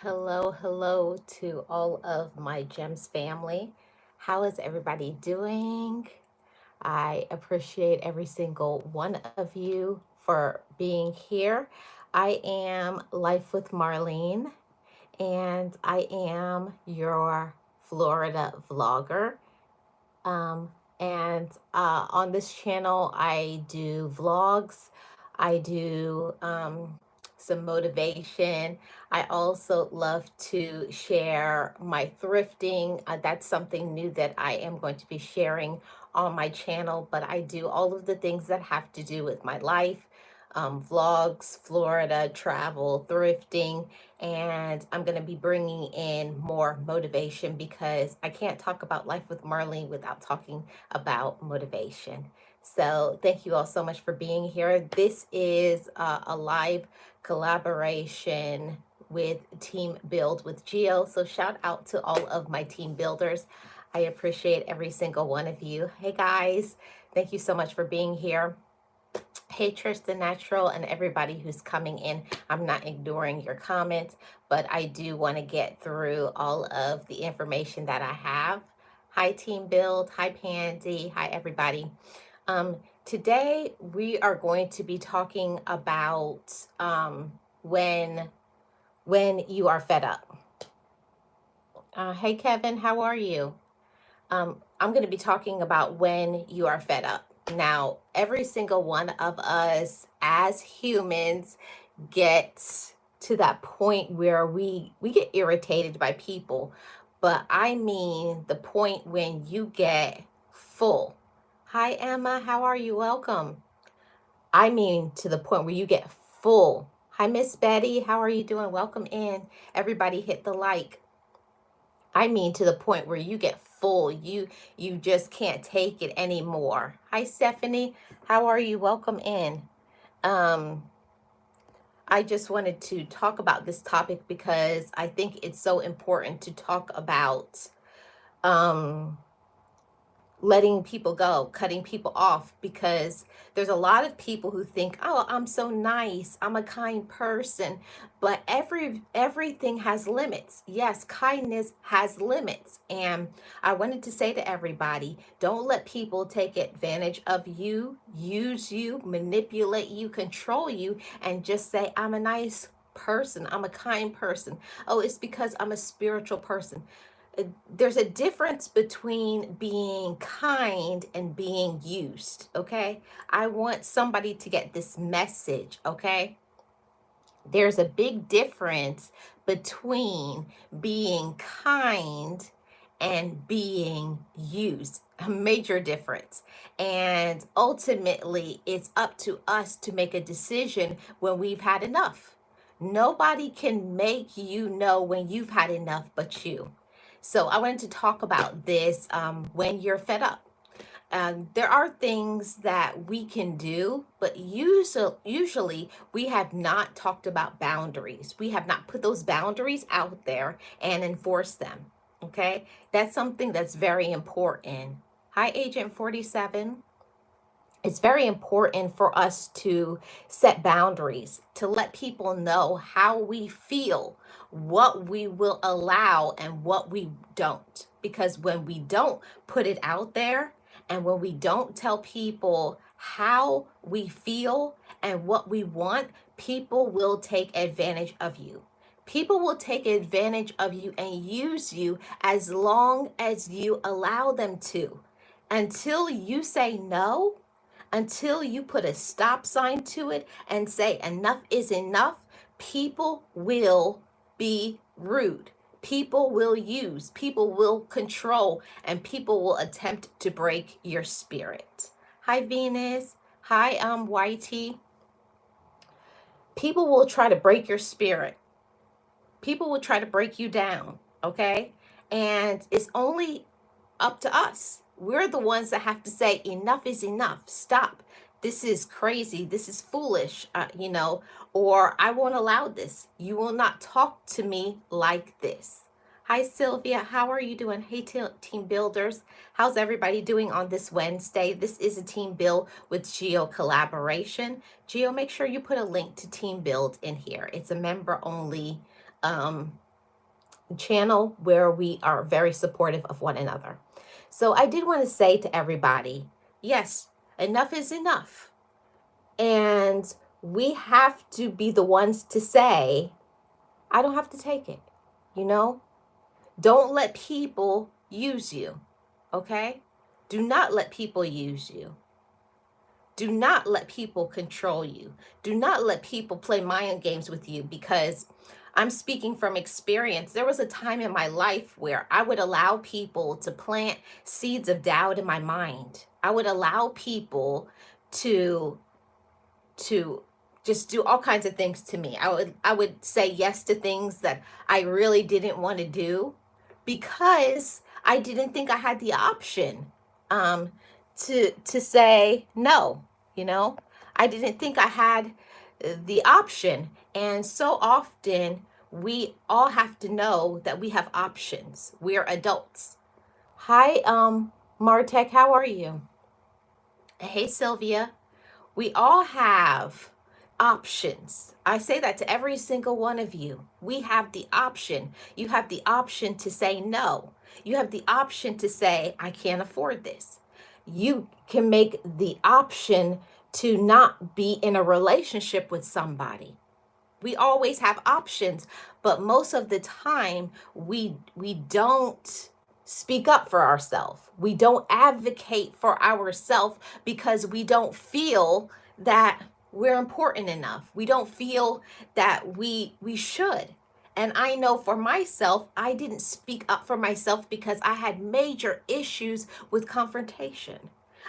Hello, hello to all of my GEMS family. How is everybody doing? I appreciate every single one of you for being here. I am Life with Marlene, and I am your Florida vlogger. Um, and on this channel, I do vlogs, I do some motivation. I also love to share my thrifting. That's something new that I am going to be sharing on my channel, but I do all of the things that have to do with my life. Vlogs, Florida, travel, thrifting, and I'm going to be bringing in more motivation because I can't talk about Life with Marlene without talking about motivation. So thank you all so much for being here. This is a live collaboration with Team Build with Geo. So shout out to all of my team builders. I appreciate every single one of you. Hey guys, thank you so much for being here. Hey, Tristan Natural and everybody who's coming in. I'm not ignoring your comments, but I do want to get through all of the information that I have. Hi, Team Build. Hi, Pandy. Hi, everybody. Um, Today, we are going to be talking about when you are fed up. Hey, Kevin, how are you? I'm going to be talking about when you are fed up. Now, every single one of us as humans gets to that point where we get irritated by people, but I mean the point when you get full. Hi, Emma, how are you? Welcome. I mean to the point where you get full. Hi, Miss Betty, how are you doing? Welcome in. Everybody hit the like. I mean to the point where you get full. You just can't take it anymore. Hi, Stephanie. How are you? Welcome in. Um, I just wanted to talk about this topic because I think it's so important to talk about um, letting people go, cutting people off, because there's a lot of people who think, "Oh, I'm so nice. I'm a kind person." But everything has limits. Yes, kindness has limits. And I wanted to say to everybody, don't let people take advantage of you, use you, manipulate you, control you, and just say, "I'm a nice person. I'm a kind person. Oh, it's because I'm a spiritual person." There's a difference between being kind and being used, okay? I want somebody to get this message, okay? There's a big difference between being kind and being used, a major difference. And ultimately, it's up to us to make a decision when we've had enough. Nobody can make you know when you've had enough but you. So I wanted to talk about this when you're fed up. There are things that we can do, but usually we have not talked about boundaries. We have not put those boundaries out there and enforced them. Okay, that's something that's very important. Hi, Agent 47. It's very important for us to set boundaries, to let people know how we feel, what we will allow, and what we don't. Because when we don't put it out there, and when we don't tell people how we feel and what we want, people will take advantage of you. People will take advantage of you and use you as long as you allow them to. Until you say no, until you put a stop sign to it and say enough is enough, people will be rude. People will use, people will control, and people will attempt to break your spirit. Hi, Venus. Hi, YT. People will try to break your spirit. People will try to break you down, okay? And it's only up to us. We're the ones that have to say enough is enough. Stop. This is crazy. This is foolish, or I won't allow this. You will not talk to me like this. Hi, Sylvia. How are you doing? Hey, team builders. How's everybody doing on this Wednesday? This is a team build with Geo collaboration. Geo, make sure you put a link to team build in here. It's a member only channel where we are very supportive of one another. So I did want to say to everybody, yes, enough is enough. And we have to be the ones to say, I don't have to take it. You know, don't let people use you. Okay? Do not let people use you. Do not let people control you. Do not let people play mind games with you, because I'm speaking from experience. There was a time in my life where I would allow people to plant seeds of doubt in my mind. I would allow people to to just do all kinds of things to me. I would say yes to things that I really didn't want to do because I didn't think I had the option um to say no, you know? I didn't think I had the option. And so often we all have to know that we have options. We're adults. Hi, Martek, how are you? Hey, Sylvia. We all have options. I say that to every single one of you. We have the option. You have the option to say no. You have the option to say, I can't afford this. You can make the option to not be in a relationship with somebody. We always have options, but most of the time we don't speak up for ourselves. We don't advocate for ourselves because we don't feel that we're important enough. We don't feel that we should. And I know for myself, I didn't speak up for myself because I had major issues with confrontation.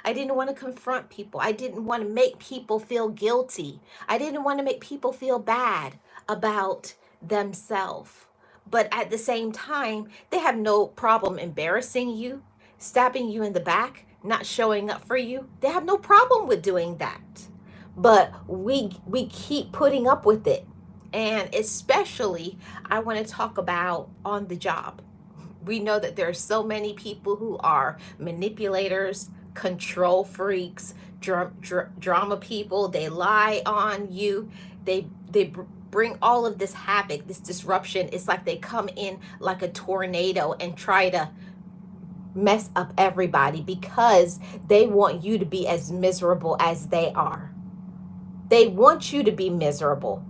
I didn't want to confront people. I didn't want to make people feel guilty. I didn't want to make people feel bad about themselves. But at the same time, they have no problem embarrassing you, stabbing you in the back, not showing up for you. They have no problem with doing that. But we keep putting up with it. And especially I want to talk about on the job. We know that there are so many people who are manipulators, control freaks, drama people. They lie on you. They bring all of this havoc, this disruption. It's like they come in like a tornado and try to mess up everybody because they want you to be as miserable as they are. They want you to be miserable.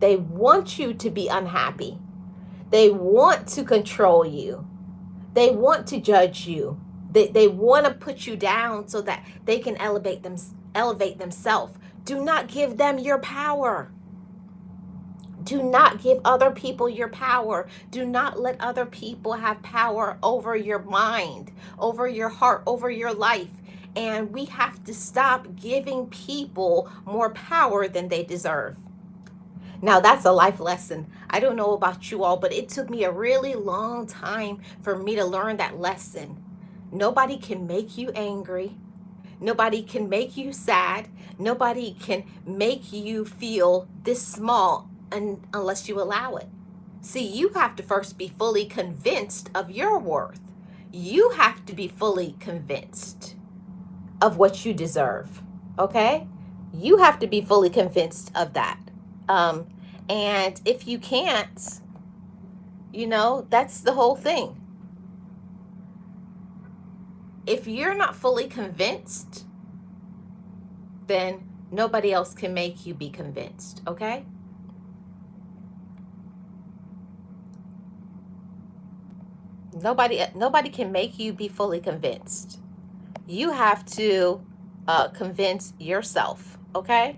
They want you to be unhappy. They want to control you. They want to judge you. They want to put you down so that they can elevate themselves. Do not give them your power. Do not give other people your power. Do not let other people have power over your mind, over your heart, over your life. And we have to stop giving people more power than they deserve. Now, that's a life lesson. I don't know about you all, but it took me a really long time for me to learn that lesson. Nobody can make you angry. Nobody can make you sad. Nobody can make you feel this small unless you allow it. See, you have to first be fully convinced of your worth. You have to be fully convinced of what you deserve. Okay? You have to be fully convinced of that. Um, and if you can't, that's the whole thing. If you're not fully convinced, then nobody else can make you be convinced, okay? Nobody can make you be fully convinced. You have to convince yourself, okay?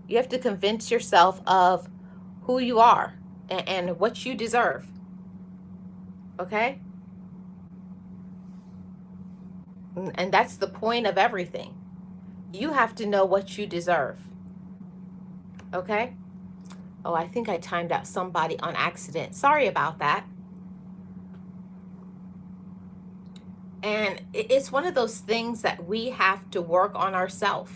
You have to convince yourself of who you are and what you deserve, okay? And that's the point of everything. You have to know what you deserve, okay? Oh, I think I timed out somebody on accident. Sorry about that. And it's one of those things that we have to work on ourselves.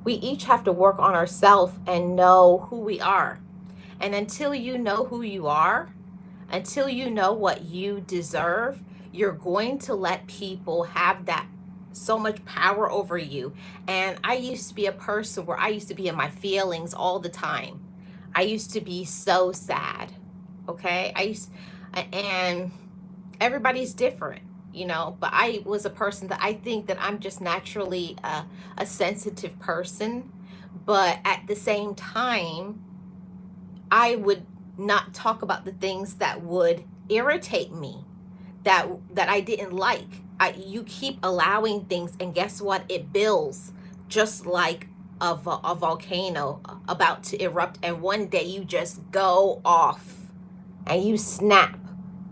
We each have to work on ourselves and know who we are. And until you know who you are, until you know what you deserve, you're going to let people have that so much power over you. And I used to be a person where I used to be in my feelings all the time. I used to be so sad. Okay. And everybody's different, but I was a person that I think that I'm just naturally a sensitive person. But at the same time, I would not talk about the things that would irritate me, that I didn't like. You keep allowing things, and guess what? It builds, just like a volcano about to erupt, and one day you just go off and you snap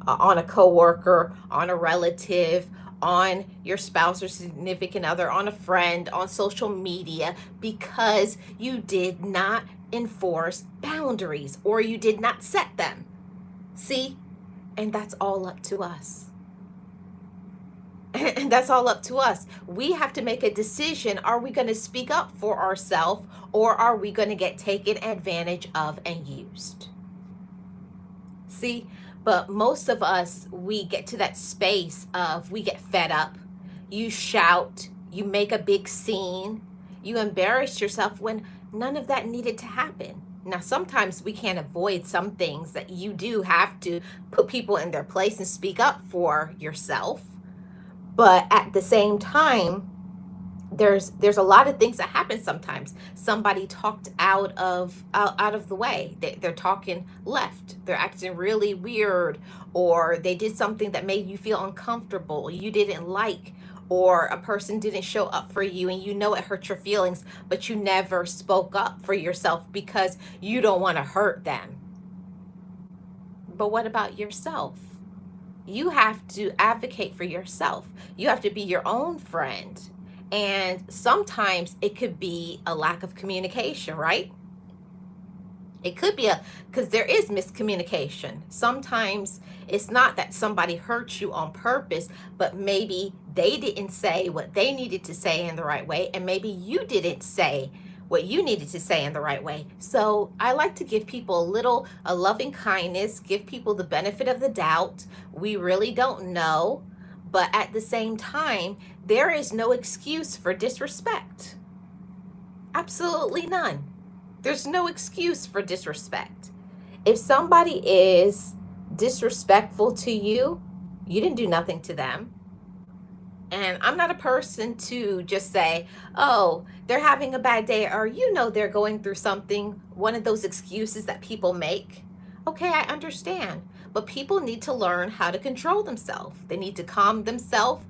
on a coworker, on a relative, on your spouse or significant other, on a friend, on social media, because you did not enforce boundaries or you did not set them. See? And that's all up to us. And that's all up to us. We have to make a decision. Are we going to speak up for ourselves, or are we going to get taken advantage of and used? See? But most of us, we get to that space of we get fed up. You shout, you make a big scene, you embarrass yourself when none of that needed to happen. Now, sometimes we can't avoid some things that you do have to put people in their place and speak up for yourself. But at the same time, there's a lot of things that happen sometimes. Somebody talked out of the way. They're talking left. They're acting really weird, or they did something that made you feel uncomfortable, you didn't like, or a person didn't show up for you and it hurt your feelings, but you never spoke up for yourself because you don't want to hurt them. But what about yourself? You have to advocate for yourself. You have to be your own friend. And sometimes it could be a lack of communication, right? It could be because there is miscommunication. Sometimes it's not that somebody hurt you on purpose, but maybe they didn't say what they needed to say in the right way, and maybe you didn't say what you needed to say in the right way. So I like to give people a loving kindness, give people the benefit of the doubt. We really don't know, but at the same time, there is no excuse for disrespect. Absolutely none. There's no excuse for disrespect. If somebody is disrespectful to you, you didn't do nothing to them. And I'm not a person to just say, oh, they're having a bad day, or they're going through something, one of those excuses that people make. Okay, I understand. But people need to learn how to control themselves. They need to calm themselves,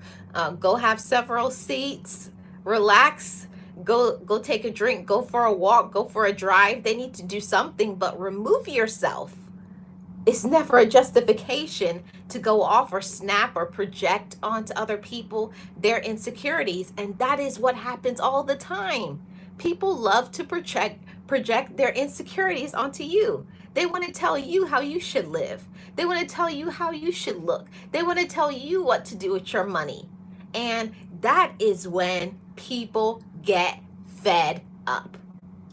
go have several seats, relax, go take a drink, go for a walk, go for a drive. They need to do something, but remove yourself. It's never a justification to go off or snap or project onto other people their insecurities. And that is what happens all the time. People love to project their insecurities onto you. They want to tell you how you should live. They want to tell you how you should look. They want to tell you what to do with your money. And that is when people get fed up.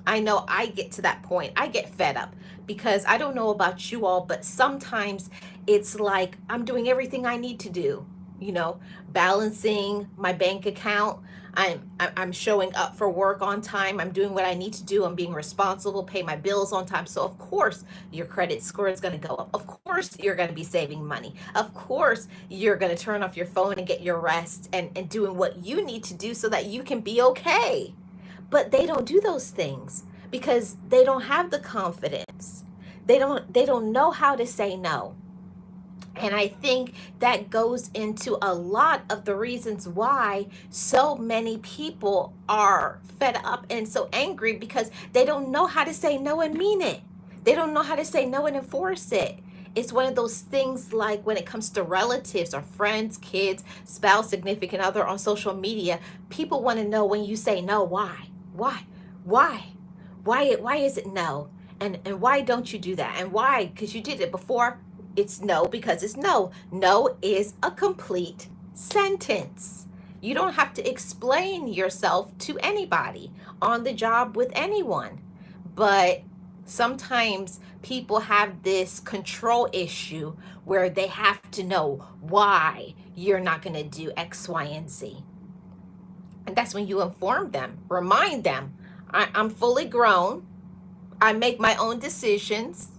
I know I get to that point. I get fed up because I don't know about you all, but sometimes it's like I'm doing everything I need to do, balancing my bank account. I'm showing up for work on time. I'm doing what I need to do. I'm being responsible, pay my bills on time. So of course your credit score is going to go up. Of course you're going to be saving money. Of course you're going to turn off your phone and get your rest and doing what you need to do so that you can be okay. But they don't do those things because they don't have the confidence. They don't know how to say no. And I think that goes into a lot of the reasons why so many people are fed up and so angry, because they don't know how to say no and mean it. They don't know how to say no and enforce it. It's one of those things, like when it comes to relatives or friends, kids, spouse, significant other on social media, people want to know when you say no, why? Why? Why? Why is it no? And why don't you do that? And why? Because you did it before. It's no because it's no. No is a complete sentence. You don't have to explain yourself to anybody, on the job, with anyone. But sometimes people have this control issue where they have to know why you're not going to do X, Y, and Z. And that's when you inform them, remind them, I'm fully grown. I make my own decisions.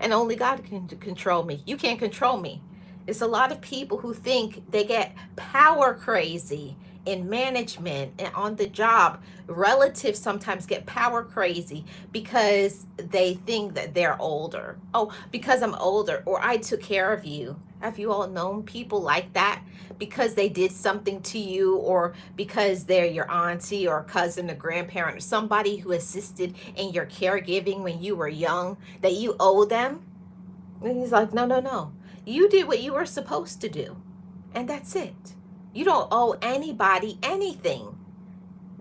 And only God can control me. You can't control me. It's a lot of people who think they get power crazy in management and on the job. Relatives sometimes get power crazy because they think that they're older. Oh, because I'm older, or I took care of you. Have you all known people like that? Because they did something to you, or because they're your auntie or cousin or grandparent or somebody who assisted in your caregiving when you were young, that you owe them. And he's like, no, no, no. You did what you were supposed to do. And that's it. You don't owe anybody anything.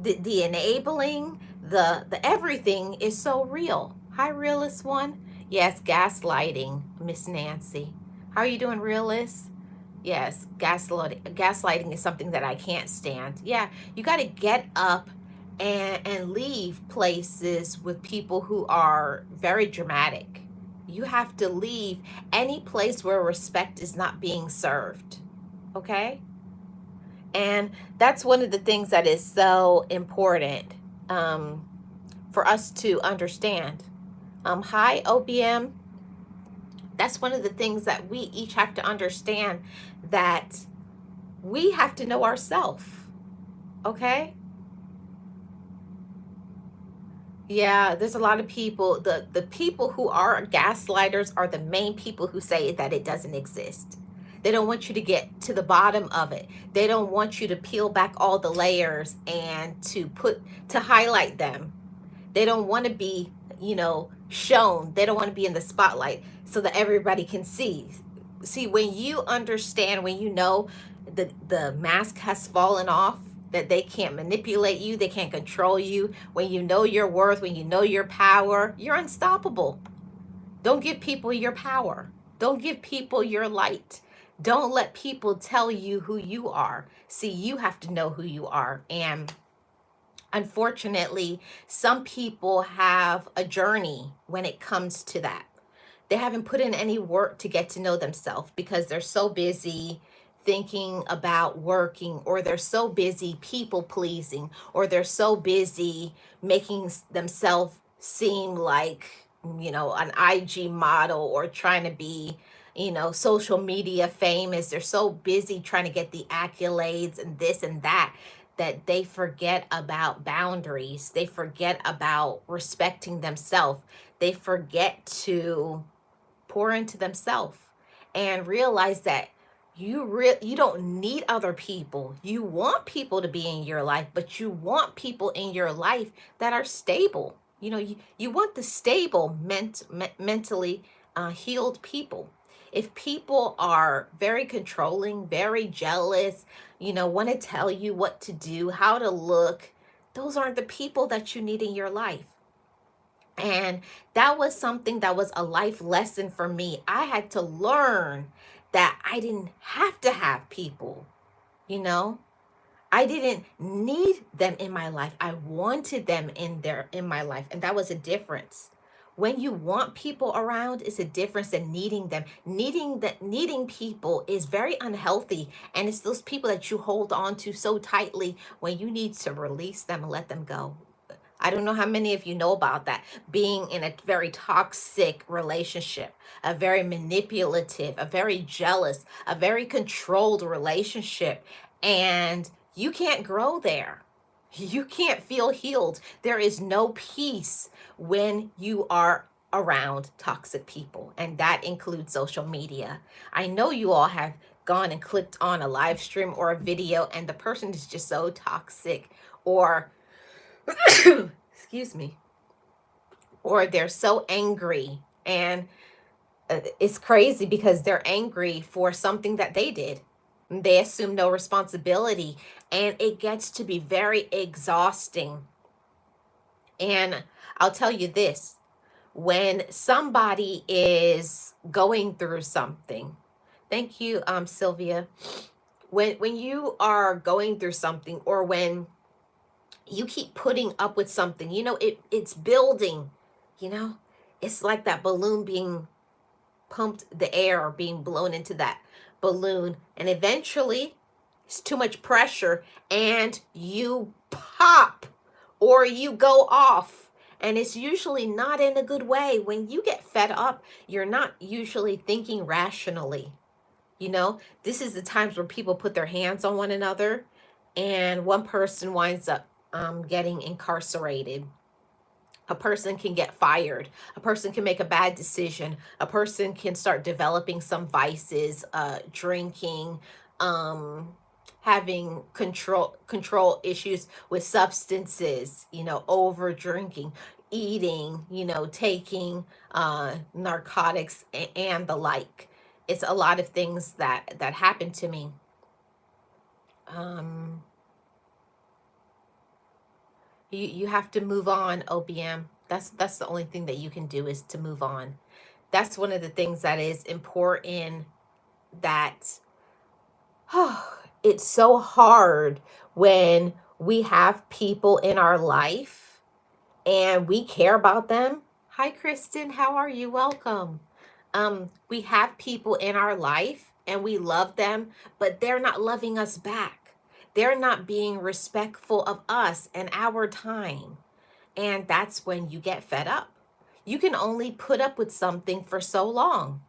The enabling, the everything is so real. Hi, realist one. Yes, gaslighting, Miss Nancy. How are you doing, realist? Yes, gaslighting is something that I can't stand. Yeah, you got to get up and leave places with people who are very dramatic. You have to leave any place where respect is not being served. Okay? And that's one of the things that is so important um, for us to understand. Hi, OBM. That's one of the things that we each have to understand, that we have to know ourselves. Okay? Yeah, there's a lot of people. The people who are gaslighters are the main people who say that it doesn't exist. They don't want you to get to the bottom of it. They don't want you to peel back all the layers and to highlight them. They don't want to be, shown. They don't want to be in the spotlight so that everybody can see. See, when you understand, when you know the mask has fallen off, that they can't manipulate you, they can't control you. When you know your worth, when you know your power, you're unstoppable. Don't give people your power. Don't give people your light. Don't let people tell you who you are. See, you have to know who you are. And unfortunately, some people have a journey when it comes to that. They haven't put in any work to get to know themselves because they're so busy thinking about working, or they're so busy people pleasing, or they're so busy making themselves seem like, an IG model, or trying to be, social media famous. They're so busy trying to get the accolades and this and that, that they forget about boundaries. They forget about respecting themselves. They forget to pour into themselves and realize that you don't need other people. You want people to be in your life, but you want people in your life that are stable. You want the stable mentally healed people. If people are very controlling, very jealous, want to tell you what to do, how to look, those aren't the people that you need in your life. And that was something that was a life lesson for me. I had to learn that I didn't have to have people, you know? I didn't need them in my life. I wanted them in my life, and that was a difference. When you want people around, it's a difference than needing them. Needing people is very unhealthy, and it's those people that you hold on to so tightly when you need to release them and let them go. I don't know how many of you know about that. Being in a very toxic relationship, a very manipulative, a very jealous, a very controlled relationship. And you can't grow there. You can't feel healed. There is no peace when you are around toxic people. And that includes social media. I know you all have gone and clicked on a live stream or a video, and the person is just so toxic, or excuse me, or they're so angry, and it's crazy because they're angry for something that they did. They assume no responsibility, and it gets to be very exhausting. And I'll tell you this, when somebody is going through something, thank you, Sylvia, when you are going through something, or when you keep putting up with something, it's building, it's like that balloon being pumped, the air or being blown into that balloon, and eventually it's too much pressure and you pop, or you go off, And it's usually not in a good way. When you get fed up, you're not usually thinking rationally. This is the times where people put their hands on one another, and one person winds up getting incarcerated. A person can get fired. A person can make a bad decision. A person can start developing some vices, drinking, um, having control issues with substances, over drinking, eating, taking narcotics and the like. It's a lot of things that happened to me. Um, you have to move on, OBM. That's the only thing that you can do, is to move on. That's one of the things that is important, that it's so hard when we have people in our life and we care about them. Hi, Kristen. How are you? Welcome. We have people in our life and we love them, but they're not loving us back. They're not being respectful of us and our time. And that's when you get fed up. You can only put up with something for so long.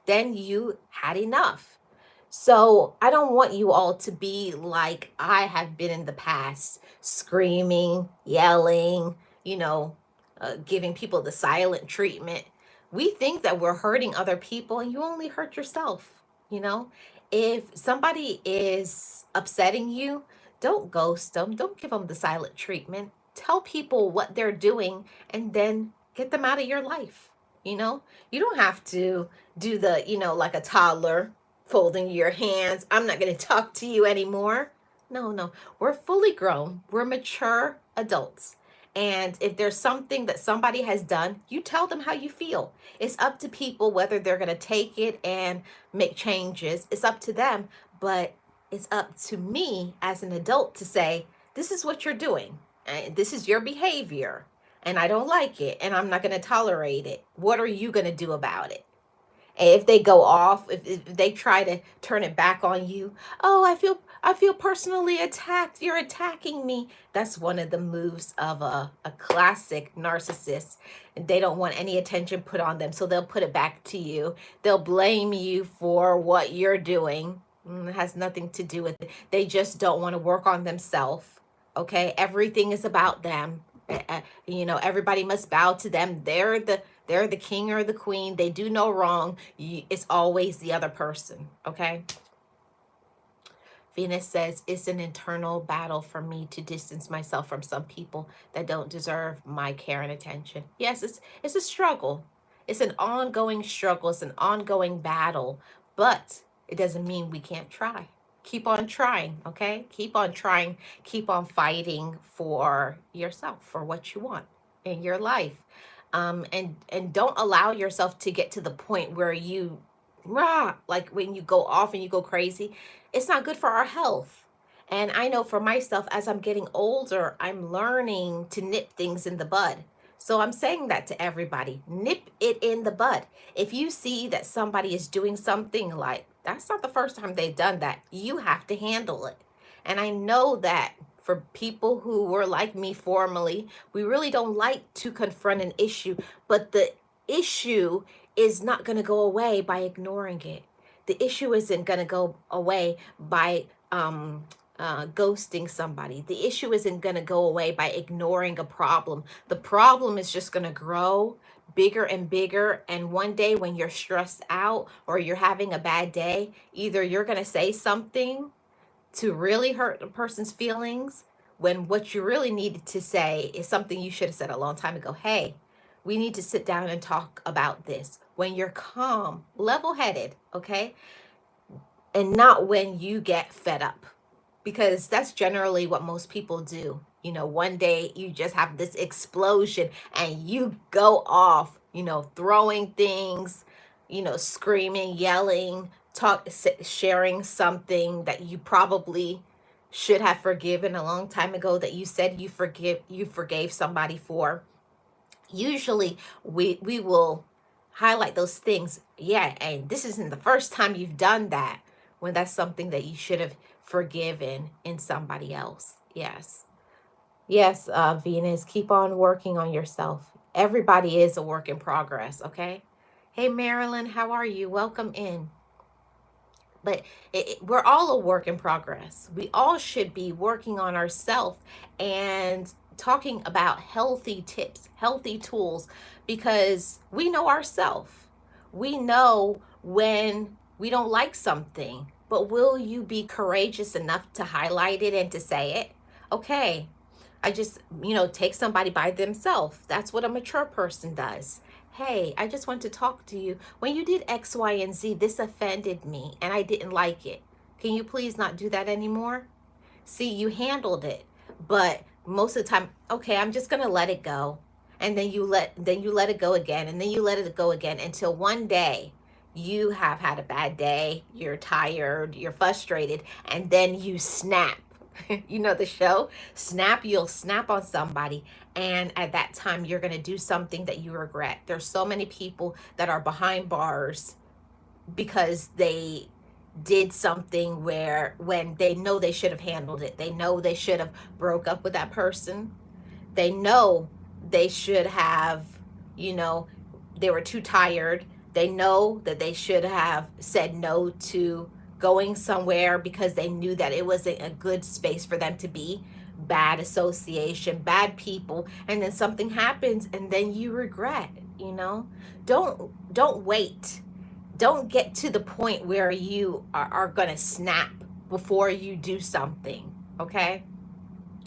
Then you had enough. So I don't want you all to be like I have been in the past, screaming, yelling, giving people the silent treatment. We think that we're hurting other people, and you only hurt yourself. You know, if somebody is upsetting you, don't ghost them, don't give them the silent treatment. Tell people what they're doing and then get them out of your life. You don't have to do the, like a toddler, folding your hands. I'm not going to talk to you anymore. No, no. We're fully grown. We're mature adults. And if there's something that somebody has done, you tell them how you feel. It's up to people whether they're going to take it and make changes. It's up to them. But it's up to me as an adult to say, this is what you're doing. And this is your behavior. And I don't like it. And I'm not going to tolerate it. What are you going to do about it? If they go off, if they try to turn it back on you, oh, I feel personally attacked, you're attacking me. That's one of the moves of a classic narcissist. And they don't want any attention put on them, so they'll put it back to you. They'll blame you for what you're doing. It has nothing to do with it. They just don't want to work on themselves. Okay, everything is about them. Everybody must bow to them. They're the king or the queen. They do no wrong. It's always the other person. Okay. Venus says, it's an internal battle for me to distance myself from some people that don't deserve my care and attention. Yes, it's a struggle. It's an ongoing struggle. It's an ongoing battle. But it doesn't mean we can't try. Keep on trying, okay? Keep on trying. Keep on fighting for yourself, for what you want in your life. And don't allow yourself to get to the point where you like when you go off and you go crazy. It's not good for our health. And I know for myself, as I'm getting older, I'm learning to nip things in the bud. So I'm saying that to everybody, nip it in the bud. If you see that somebody is doing something, like that's not the first time they've done that, you have to handle it. And I know that for people who were like me formerly, we really don't like to confront an issue, but the issue is not going to go away by ignoring it. The issue isn't going to go away by ghosting somebody. The issue isn't going to go away by ignoring a problem. The problem is just going to grow bigger and bigger. And one day when you're stressed out or you're having a bad day, either you're going to say something to really hurt the person's feelings, when what you really needed to say is something you should have said a long time ago. Hey, we need to sit down and talk about this when you're calm, level-headed, okay? And not when you get fed up, because that's generally what most people do. One day you just have this explosion and you go off, throwing things, screaming, yelling, sharing something that you probably should have forgiven a long time ago, that you said you forgave somebody for. Usually we will highlight those things. Yeah, and this isn't the first time you've done that, when that's something that you should have forgiven in somebody else. Yes. Yes, Venus, keep on working on yourself. Everybody is a work in progress, okay? Hey, Marilyn, how are you? Welcome in. But we're all a work in progress. We all should be working on ourselves and talking about healthy tips, healthy tools, because we know ourselves. We know when we don't like something, but will you be courageous enough to highlight it and to say it? Okay, I just, take somebody by themselves. That's what a mature person does. Hey, I just want to talk to you. When you did X, Y, and Z, this offended me and I didn't like it. Can you please not do that anymore? See, you handled it, but most of the time, okay, I'm just gonna let it go. And then you let it go again, and then you let it go again until one day you have had a bad day, you're tired, you're frustrated, and then you snap. You know the show? Snap, you'll snap on somebody, and at that time you're gonna do something that you regret. There's so many people that are behind bars because they did something where when they know they should have handled it, they know they should have broke up with that person, they know they should have, you know they were too tired, they know that they should have said no to going somewhere because they knew that it wasn't a good space for them to be, bad association, bad people, and then something happens and then you regret. Don't wait. Don't get to the point where you are going to snap before you do something. Okay?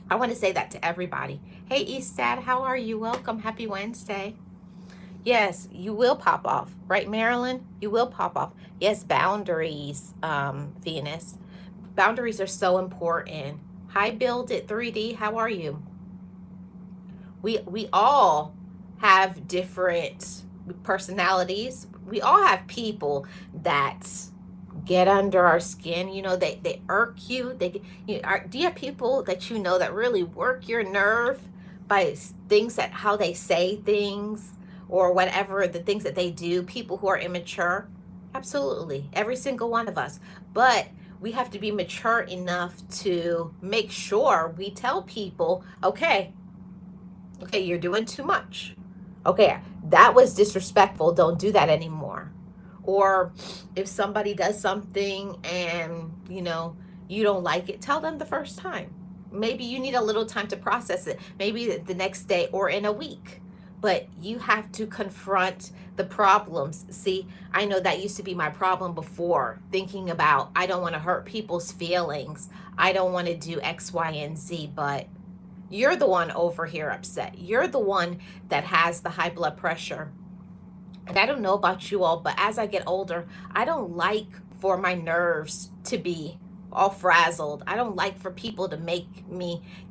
I want to say that to everybody. Hey, Eastad, how are you? Welcome. Happy Wednesday. Yes, you will pop off. Right, Marilyn? You will pop off. Yes, boundaries, Venus. Boundaries are so important. Hi, Build It 3D. How are you? We all have different personalities. We all have people that get under our skin. They irk you. Do you have people that that really work your nerve by things, that how they say things or whatever, the things that they do? People who are immature, absolutely, every single one of us. But we have to be mature enough to make sure we tell people, okay, you're doing too much. Okay, that was disrespectful. Don't do that anymore. Or if somebody does something and, you don't like it, tell them the first time. Maybe you need a little time to process it, maybe the next day or in a week. But you have to confront the problems. See, I know that used to be my problem before, thinking about, I don't want to hurt people's feelings. I don't want to do X, Y, and Z, but you're the one over here upset. You're the one that has the high blood pressure. And I don't know about you all, but as I get older, I don't like for my nerves to be all frazzled. I don't like for people to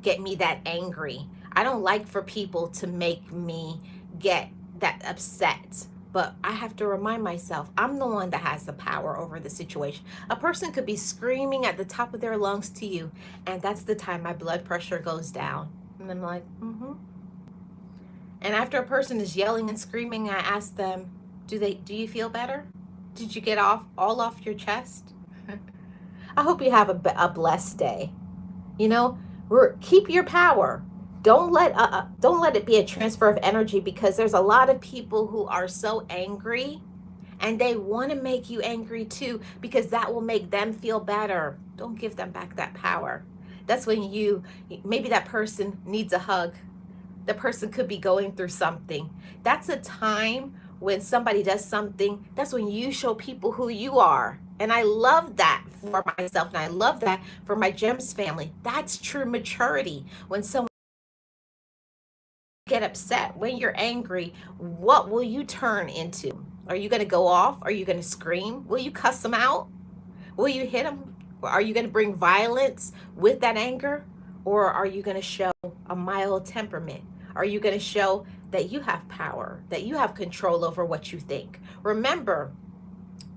get me that angry. I don't like for people to make me get that upset. But I have to remind myself, I'm the one that has the power over the situation. A person could be screaming at the top of their lungs to you, and that's the time my blood pressure goes down. And I'm like, mm-hmm. And after a person is yelling and screaming, I ask them, do you feel better? Did you get all off your chest? I hope you have a blessed day. You know, keep your power. Don't let it be a transfer of energy, because there's a lot of people who are so angry and they want to make you angry too, because that will make them feel better. Don't give them back that power. That's when maybe that person needs a hug. The person could be going through something. That's a time when somebody does something, that's when you show people who you are. And I love that for myself, and I love that for my GEMS family. That's true maturity. When someone get upset, when you're angry, what will you turn into? Are you going to go off? Are you going to scream? Will you cuss them out? Will you hit them? Are you going to bring violence with that anger? Or are you going to show a mild temperament? Are you going to show that you have power, that you have control over what you think? Remember,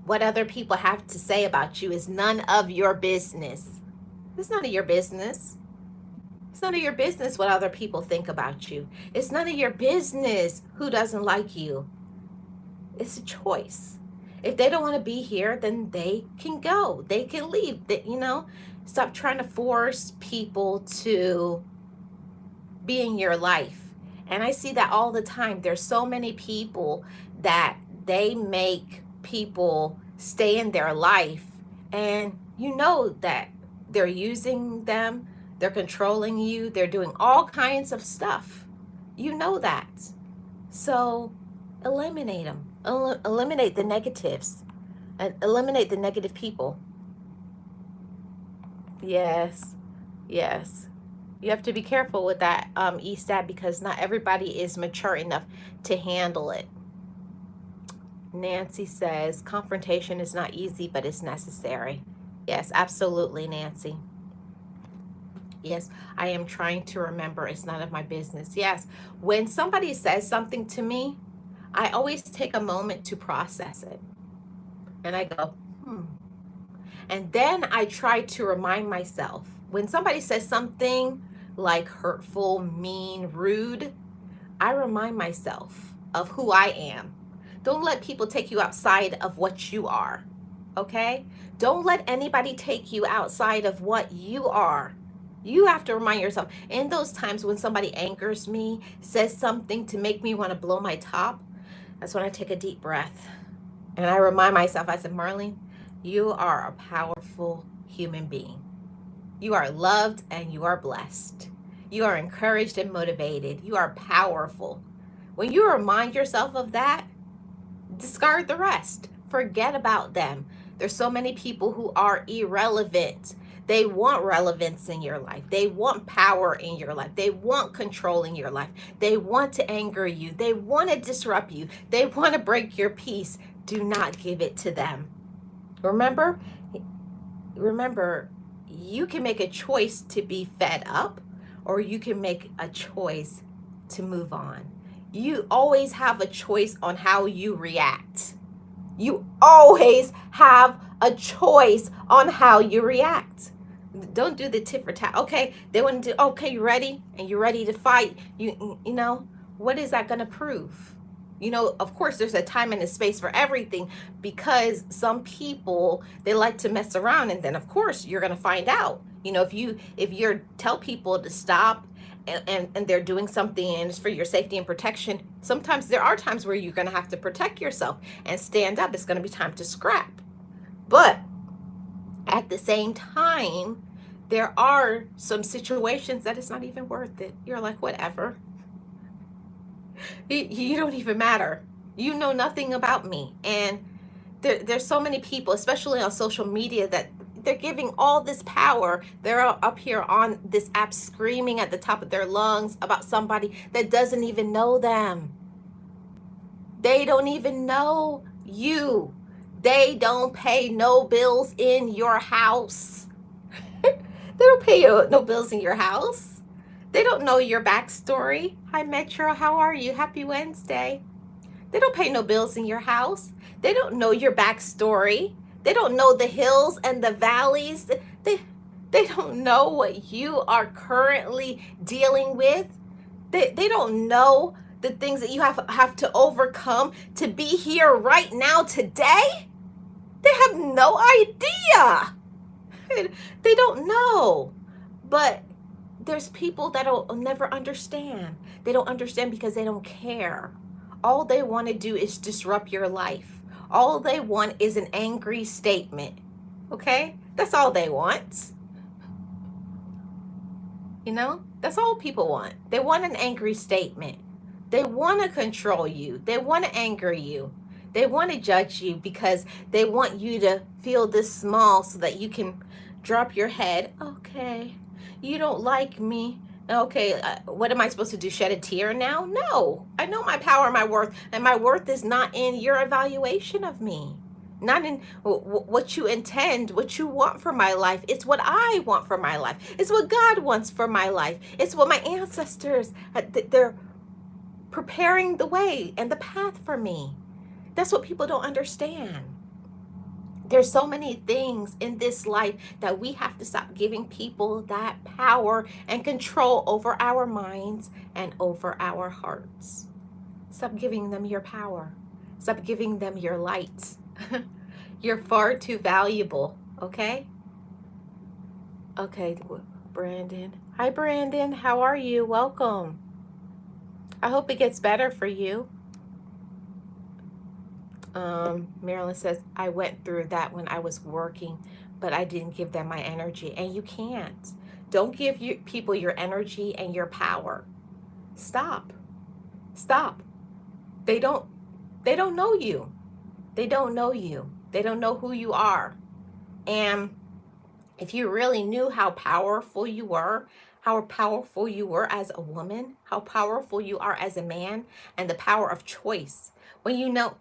what other people have to say about you is none of your business. It's none of your business. It's none of your business what other people think about you. It's none of your business who doesn't like you. It's a choice. If they don't want to be here, then they can go. They can leave. Stop trying to force people to be in your life. And I see that all the time. There's so many people that they make people stay in their life, and you know that they're using them, they're controlling you, they're doing all kinds of stuff. You know that. So eliminate them. Eliminate the negatives. And eliminate the negative people. Yes. Yes. You have to be careful with that, ESTAT, because not everybody is mature enough to handle it. Nancy says, confrontation is not easy, but it's necessary. Yes, absolutely, Nancy. Yes, I am trying to remember. It's none of my business. Yes, when somebody says something to me, I always take a moment to process it. And I go, And then I try to remind myself, when somebody says something like hurtful, mean, rude, I remind myself of who I am. Don't let people take you outside of what you are, okay? Don't let anybody take you outside of what you are. You have to remind yourself, in those times when somebody angers me, says something to make me want to blow my top, that's when I take a deep breath. And I remind myself, I said, Marlene, you are a powerful human being. You are loved and you are blessed. You are encouraged and motivated. You are powerful. When you remind yourself of that, discard the rest. Forget about them. There's so many people who are irrelevant. They want relevance in your life. They want power in your life. They want control in your life. They want to anger you. They want to disrupt you. They want to break your peace. Do not give it to them. Remember, you can make a choice to be fed up, or you can make a choice to move on. You always have a choice on how you react. You always have a choice on how you react. Don't do the tit for tat. Okay, they want to do, okay, you ready? And you're ready to fight. You know, what is that going to prove? You know, of course, there's a time and a space for everything, because some people, they like to mess around, and then of course you're going to find out. You know, if you're tell people to stop, and they're doing something and it's for your safety and protection, sometimes there are times where you're going to have to protect yourself and stand up. It's going to be time to scrap. But at the same time, there are some situations that it's not even worth it. You're like, whatever. You don't even matter. You know nothing about me. And there's so many people, especially on social media, that they're giving all this power. They're up here on this app screaming at the top of their lungs about somebody that doesn't even know them. They don't even know you. They don't pay no bills in your house. They don't pay no bills in your house. They don't know your backstory. Hi, Metro. How are you? Happy Wednesday. They don't pay no bills in your house. They don't know your backstory. They don't know the hills and the valleys. They don't know what you are currently dealing with. They don't know the things that you have to overcome to be here right now today. They have no idea. They don't know. But there's people that'll never understand. They don't understand because they don't care. All they want to do is disrupt your life. All they want is an angry statement. Okay? That's all they want. You know? That's all people want. They want an angry statement. They want to control you. They want to anger you. They want to judge you because they want you to feel this small so that you can drop your head. Okay, you don't like me. Okay, what am I supposed to do? Shed a tear now? No, I know my power, my worth, and my worth is not in your evaluation of me. Not in what you intend, what you want for my life. It's what I want for my life. It's what God wants for my life. It's what my ancestors, they're preparing the way and the path for me. That's what people don't understand. There's so many things in this life that we have to stop giving people that power and control over our minds and over our hearts. Stop giving them your power. Stop giving them your light. You're far too valuable, okay? Okay, Brandon. Hi, Brandon. How are you? Welcome. I hope it gets better for you. Marilyn says, I went through that when I was working, but I didn't give them my energy. And you can't. Don't give people your energy and your power. Stop. Stop. They don't they don't know you. They don't know you. They don't know who you are. And if you really knew how powerful you were, how powerful you were as a woman, how powerful you are as a man, and the power of choice. When you know,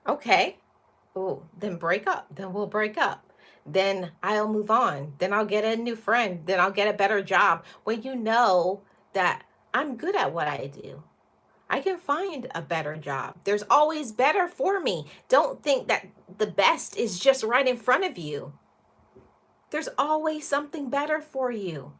okay, oh, then break up. Then we'll break up. Then I'll move on. Then I'll get a new friend. Then I'll get a better job. When you know that I'm good at what I do, I can find a better job. There's always better for me. Don't think that the best is just right in front of you. There's always something better for you.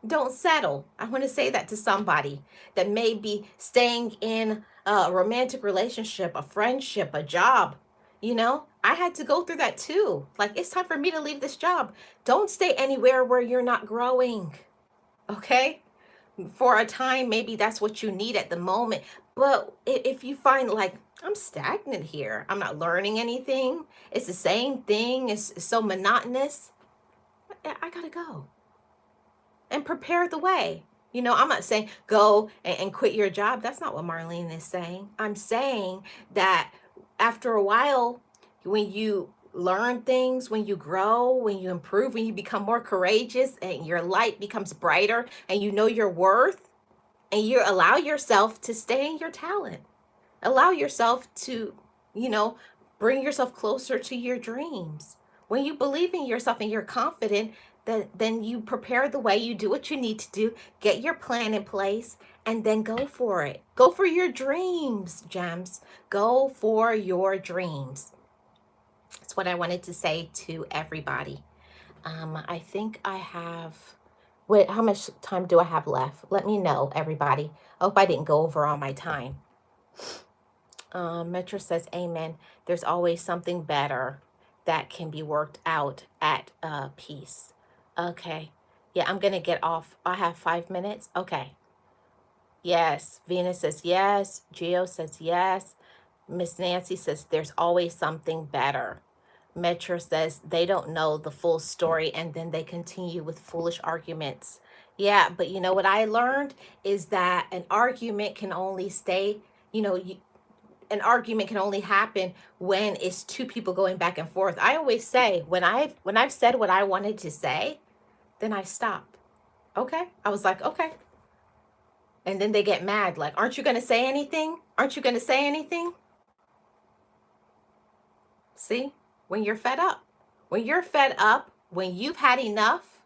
Don't settle. I want to say that to somebody that may be staying in a romantic relationship, a friendship, a job. You know, I had to go through that too. Like, it's time for me to leave this job. Don't stay anywhere where you're not growing. Okay? For a time, maybe that's what you need at the moment. But if you find like, I'm stagnant here, I'm not learning anything, it's the same thing, it's so monotonous, I gotta go and prepare the way. You know, I'm not saying go and quit your job. That's not what Marlene is saying. I'm saying that after a while, when you learn things, when you grow, when you improve, when you become more courageous and your light becomes brighter and you know your worth and you allow yourself to stay in your talent, allow yourself to, you know, bring yourself closer to your dreams. When you believe in yourself and you're confident, then you prepare the way, you do what you need to do, get your plan in place, and then go for it. Go for your dreams, gems. Go for your dreams. That's what I wanted to say to everybody. I think I have. Wait, how much time do I have left? Let me know, everybody. I hope I didn't go over all my time. Metro says, amen. There's always something better that can be worked out at peace. Okay. Yeah, I'm going to get off. I have 5 minutes. Okay. Yes. Venus says yes. Geo says yes. Miss Nancy says there's always something better. Metro says they don't know the full story and then they continue with foolish arguments. Yeah, but you know what I learned is that an argument can only stay, you know, an argument can only happen when it's two people going back and forth. I always say when I've said what I wanted to say, then I stop. Okay? I was like, okay. And then they get mad like, "Aren't you going to say anything? Aren't you going to say anything?" See? When you're fed up. When you're fed up, when you've had enough,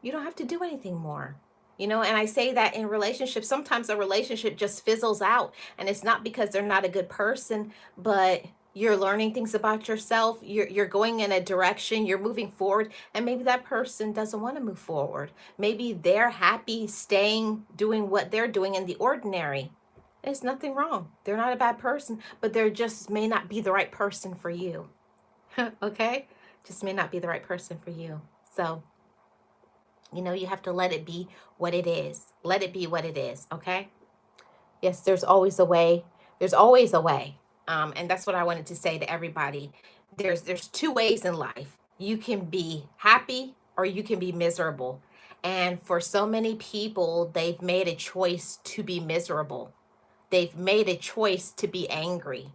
you don't have to do anything more. You know, and I say that in relationships, sometimes a relationship just fizzles out. And it's not because they're not a good person, but you're learning things about yourself. You're going in a direction, you're moving forward. And maybe that person doesn't want to move forward. Maybe they're happy staying, doing what they're doing in the ordinary. There's nothing wrong. They're not a bad person, but they're just may not be the right person for you. Okay? Just may not be the right person for you. So, you know, you have to let it be what it is. Let it be what it is, okay? Yes, there's always a way. There's always a way. And that's what I wanted to say to everybody. There's two ways in life. You can be happy or you can be miserable. And for so many people, they've made a choice to be miserable. They've made a choice to be angry.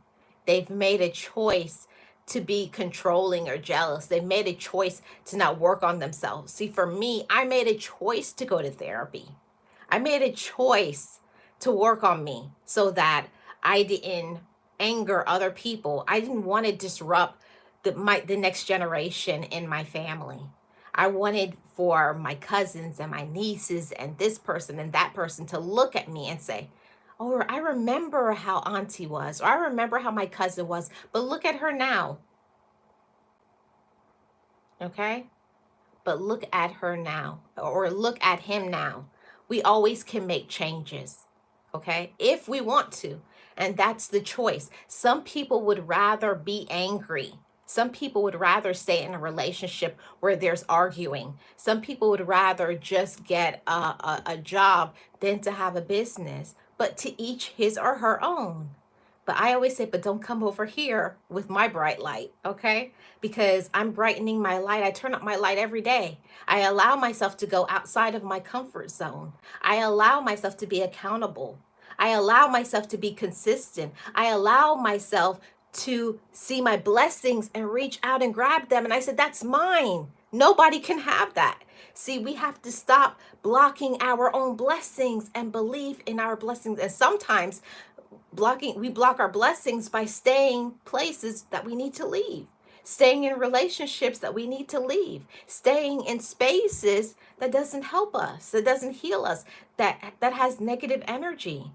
They've made a choice to be controlling or jealous. They've made a choice to not work on themselves. See, for me, I made a choice to go to therapy. I made a choice to work on me so that I didn't anger other people. I didn't want to disrupt the next generation in my family. I wanted for my cousins and my nieces and this person and that person to look at me and say, "Oh, I remember how auntie was, or I remember how my cousin was, but look at her now." Okay? But look at her now, or look at him now. We always can make changes, okay? If we want to. And that's the choice. Some people would rather be angry Some people would rather stay in a relationship where there's arguing. Some people would rather just get a job than to have a business. But to each his or her own. But I always say, but don't come over here with my bright light, okay? Because I'm brightening my light. I turn up my light every day. I allow myself to go outside of my comfort zone. I allow myself to be accountable. I allow myself to be consistent. I allow myself to see my blessings and reach out and grab them. And I said, that's mine. Nobody can have that. See, we have to stop blocking our own blessings and believe in our blessings. And sometimes we block our blessings by staying places that we need to leave, staying in relationships that we need to leave, staying in spaces that doesn't help us, that doesn't heal us, that has negative energy.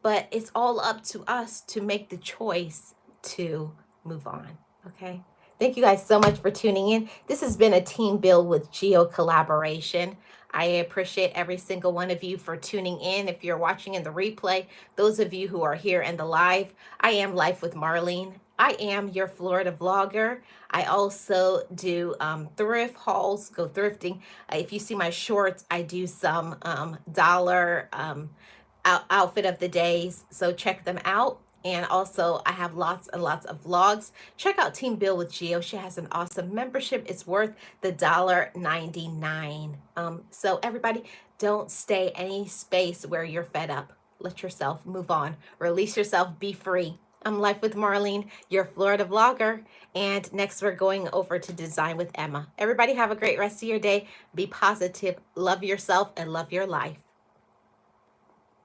But it's all up to us to make the choice to move on. Okay. Thank you guys so much for tuning in. This has been a Team Build with Geo collaboration. I appreciate every single one of you for tuning in. If you're watching in the replay, those of you who are here in the live, I am Life with Marlene. I am your Florida vlogger. I also do thrift hauls, go thrifting. If you see my shorts, I do some dollar outfit of the days, so check them out. And also I have lots and lots of vlogs. Check out Team Build with Geo. She has an awesome membership. It's worth the $1.99. So everybody, don't stay any space where you're fed up. Let yourself move on, release yourself, be free. I'm Life with Marlene, your Florida vlogger. And next we're going over to Design with Emma. Everybody have a great rest of your day. Be positive, love yourself, and love your life.